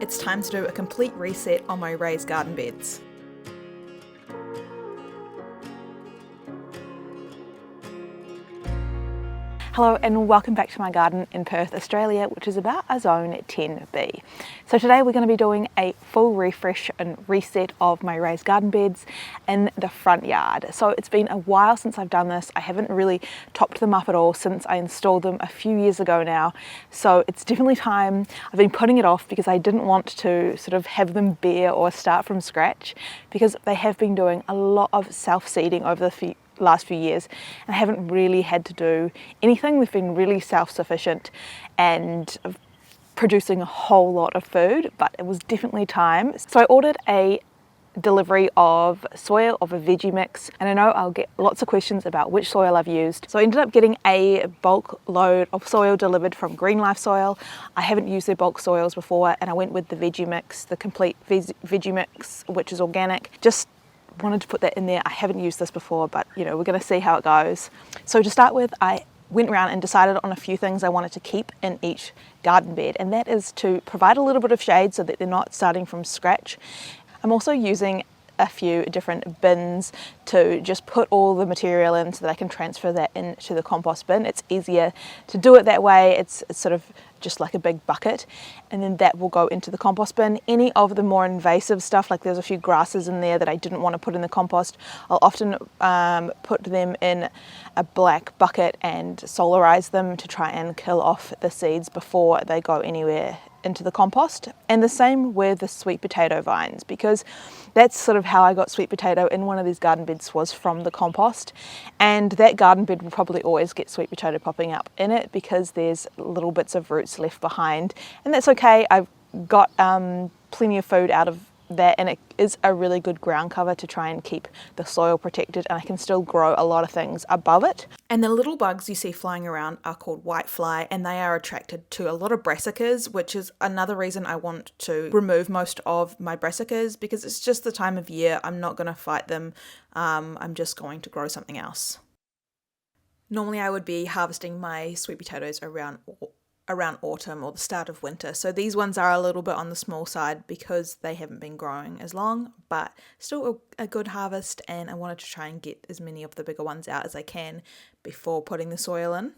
it's time to do a complete reset on my raised garden beds. Hello and welcome back to my garden in Perth, Australia, which is about a zone 10B. So today we're going to be doing a full refresh and reset of my raised garden beds in the front yard. So it's been a while since I've done this. I haven't really topped them up at all since I installed them a few years ago now. So it's definitely time. I've been putting it off because I didn't want to sort of have them bare or start from scratch, because they have been doing a lot of self-seeding over the last few years and haven't really had to do anything. We've been really self-sufficient and producing a whole lot of food, but it was definitely time. So I ordered a delivery of soil, of a veggie mix, and I know I'll get lots of questions about which soil I've used. So I ended up getting a bulk load of soil delivered from Green Life Soil. I haven't used their bulk soils before, and I went with the veggie mix, the complete veggie mix, which is organic. Just wanted to put that in there. I haven't used this before, but you know, we're going to see how it goes. So to start with, I went around and decided on a few things I wanted to keep in each garden bed, and that is to provide a little bit of shade so that they're not starting from scratch. I'm also using a few different bins to just put all the material in so that I can transfer that into the compost bin. It's easier to do it that way. It's sort of just like a big bucket, and then that will go into the compost bin. Any of the more invasive stuff, like there's a few grasses in there that I didn't want to put in the compost, I'll often put them in a black bucket and solarize them to try and kill off the seeds before they go anywhere into the compost. And the same with the sweet potato vines, because that's sort of how I got sweet potato in one of these garden beds, was from the compost. And that garden bed will probably always get sweet potato popping up in it because there's little bits of roots left behind, and that's okay. I've got plenty of food out of that, and it is a really good ground cover to try and keep the soil protected, and I can still grow a lot of things above it. And the little bugs you see flying around are called whitefly, and they are attracted to a lot of brassicas, which is another reason I want to remove most of my brassicas, because it's just the time of year. I'm not going to fight them. I'm just going to grow something else. Normally I would be harvesting my sweet potatoes around autumn or the start of winter, so these ones are a little bit on the small side because they haven't been growing as long, but still a good harvest, and I wanted to try and get as many of the bigger ones out as I can before putting the soil in.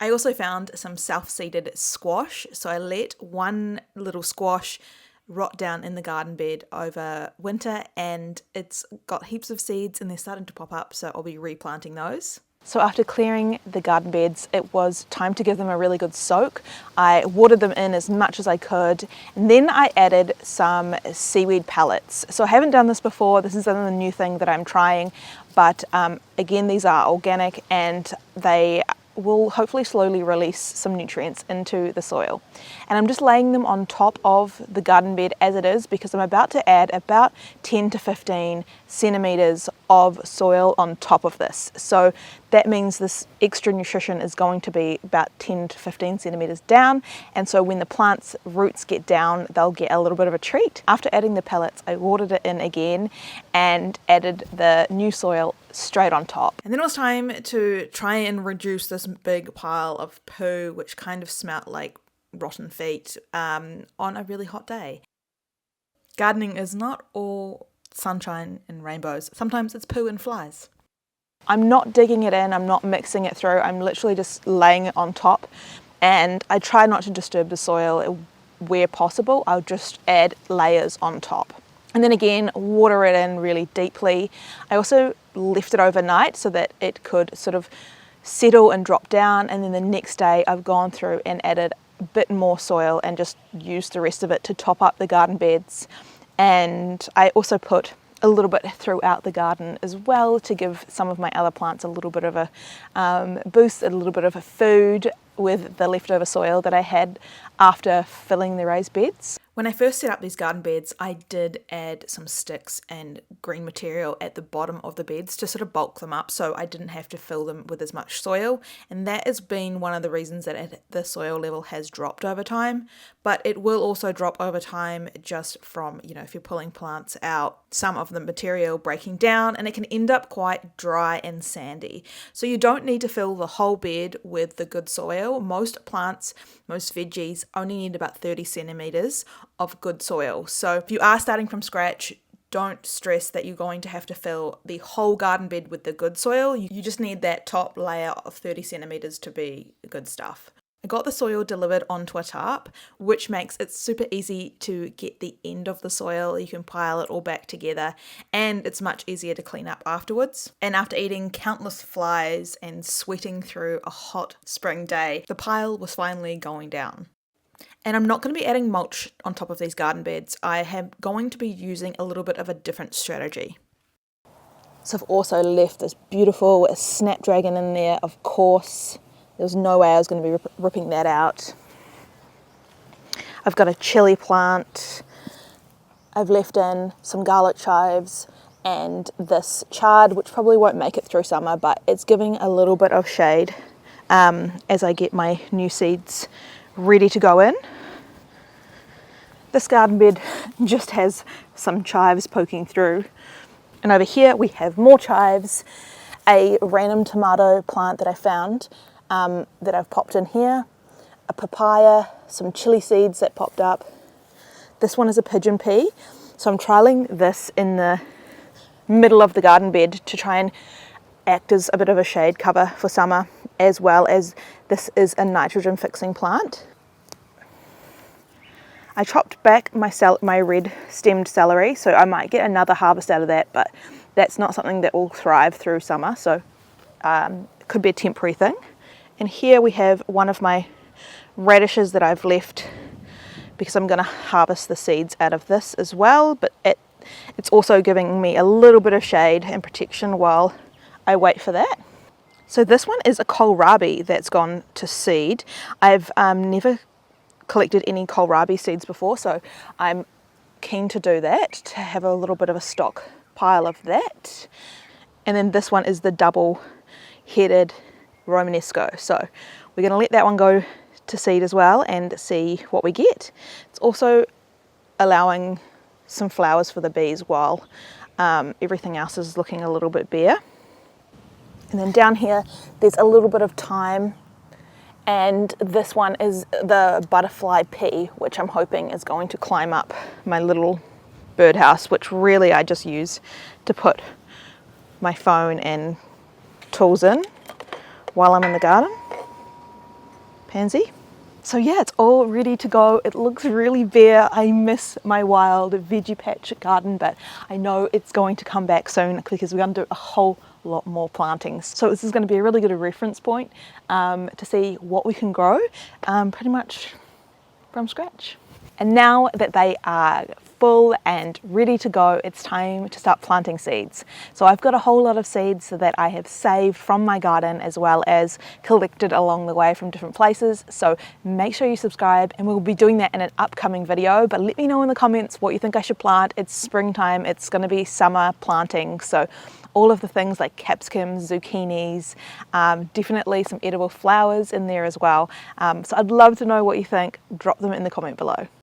I also found some self-seeded squash, so I let one little squash rot down in the garden bed over winter, and it's got heaps of seeds and they're starting to pop up, so I'll be replanting those. So after clearing the garden beds, it was time to give them a really good soak. I watered them in as much as I could, and then I added some seaweed pellets. So I haven't done this before. This is another new thing that I'm trying, but again, these are organic and they will hopefully slowly release some nutrients into the soil. And I'm just laying them on top of the garden bed as it is, because I'm about to add about 10 to 15 centimeters of soil on top of this. So that means this extra nutrition is going to be about 10 to 15 centimeters down, and so when the plant's roots get down, they'll get a little bit of a treat. After adding the pellets, I watered it in again and added the new soil straight on top. And then it was time to try and reduce this big pile of poo, which kind of smelt like rotten feet, on a really hot day. Gardening is not all sunshine and rainbows. Sometimes it's poo and flies. I'm not digging it in, I'm not mixing it through, I'm literally just laying it on top, and I try not to disturb the soil where possible. I'll just add layers on top. And then again, water it in really deeply. I also left it overnight so that it could sort of settle and drop down, and then the next day I've gone through and added a bit more soil and just used the rest of it to top up the garden beds. And I also put a little bit throughout the garden as well to give some of my other plants a little bit of a boost, a little bit of a food with the leftover soil that I had after filling the raised beds. When I first set up these garden beds, I did add some sticks and green material at the bottom of the beds to sort of bulk them up so I didn't have to fill them with as much soil, and that has been one of the reasons that the soil level has dropped over time. But it will also drop over time just from, if you're pulling plants out, some of the material breaking down, and it can end up quite dry and sandy. So you don't need to fill the whole bed with the good soil. Most plants, most veggies only need about 30 centimeters of good soil. So if you are starting from scratch, don't stress that you're going to have to fill the whole garden bed with the good soil. You just need that top layer of 30 centimeters to be good stuff. I got the soil delivered onto a tarp, which makes it super easy to get the end of the soil. You can pile it all back together, and it's much easier to clean up afterwards. And after eating countless flies and sweating through a hot spring day, the pile was finally going down. And I'm not going to be adding mulch on top of these garden beds. I am going to be using a little bit of a different strategy. So I've also left this beautiful snapdragon in there, of course. There was no way I was going to be ripping that out. I've got a chili plant. I've left in some garlic chives and this chard, which probably won't make it through summer, but it's giving a little bit of shade as I get my new seeds ready to go in. This garden bed just has some chives poking through. And over here we have more chives, a random tomato plant that I found that I've popped in here, a papaya, some chili seeds that popped up. This one is a pigeon pea. So I'm trialing this in the middle of the garden bed to try and act as a bit of a shade cover for summer, as well as this is a nitrogen fixing plant. I chopped back my red stemmed celery, so I might get another harvest out of that, but that's not something that will thrive through summer, so it could be a temporary thing. And here we have one of my radishes that I've left because I'm going to harvest the seeds out of this as well, but it's also giving me a little bit of shade and protection while I wait for that. So this one is a kohlrabi that's gone to seed. I've never collected any kohlrabi seeds before, so I'm keen to do that, to have a little bit of a stock pile of that. And then this one is the double-headed Romanesco, so we're going to let that one go to seed as well and see what we get. It's also allowing some flowers for the bees while everything else is looking a little bit bare. And then down here there's a little bit of thyme, and this one is the butterfly pea, which I'm hoping is going to climb up my little birdhouse, which really I just use to put my phone and tools in while I'm in the garden. Pansy. So yeah, it's all ready to go. It looks really bare. I miss my wild veggie patch garden, but I know it's going to come back soon because we're going to do a whole lot more plantings. So this is going to be a really good reference point to see what we can grow pretty much from scratch. And now that they are full and ready to go, it's time to start planting seeds. So I've got a whole lot of seeds that I have saved from my garden as well as collected along the way from different places. So make sure you subscribe, and we'll be doing that in an upcoming video. But let me know in the comments what you think I should plant. It's springtime, it's going to be summer planting, so all of the things like capsicums, zucchinis, definitely some edible flowers in there as well. So I'd love to know what you think. Drop them in the comment below.